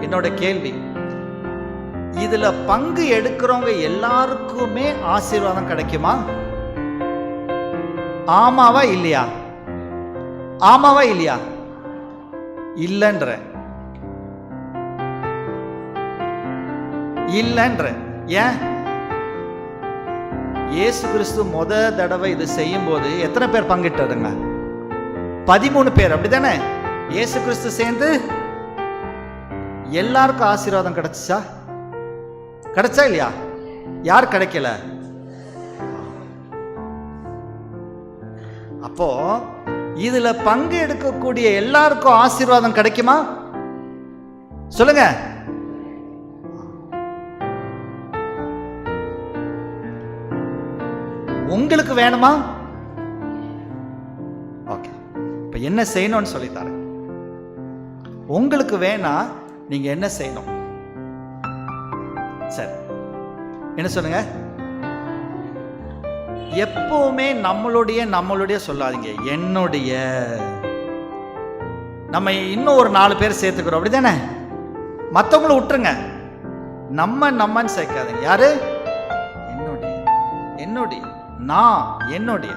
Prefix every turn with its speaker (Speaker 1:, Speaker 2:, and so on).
Speaker 1: என்னோட கேள்வி, இதுல பங்கு எடுக்கிறவங்க எல்லாருக்குமே ஆசீர்வாதம் கிடைக்குமா? ஆமாவா இல்லையா? ஆமாவா இல்லையா? இல்லன்ற ஏன்? இயேசு கிறிஸ்து தடவை இது செய்யும் போது எத்தனை பேர் பங்கிட்டாருங்க? 13 பேர், அப்படித்தானே? இயேசு கிறிஸ்து சேர்ந்து எல்லாருக்கும் ஆசீர்வாதம் கிடைச்சா? கிடைச்சா இல்லையா? யார் கிடைக்கல? அப்போ இதுல பங்கு எடுக்கக்கூடிய எல்லாருக்கும் ஆசீர்வாதம் கிடைக்குமா? சொல்லுங்க. உங்களுக்கு வேணுமா? ஓகே, இப்ப என்ன செய்யணும்னு சொல்லித்தரேன். உங்களுக்கு வேணா நீங்க என்ன செய்யணும்? சரி, என்ன சொல்லுங்க? எப்பவுமே நம்மளுடைய சொல்லாதீங்க, என்னுடைய. நம்ம இன்னும் ஒரு 4 பேர் சேர்த்துக்கிறோம், அப்படிதானே? மற்றவங்களும் விட்டுருங்க, நம்மன்னு சேர்க்காதீங்க. யாரு? என்னுடைய, நான், என்னுடைய.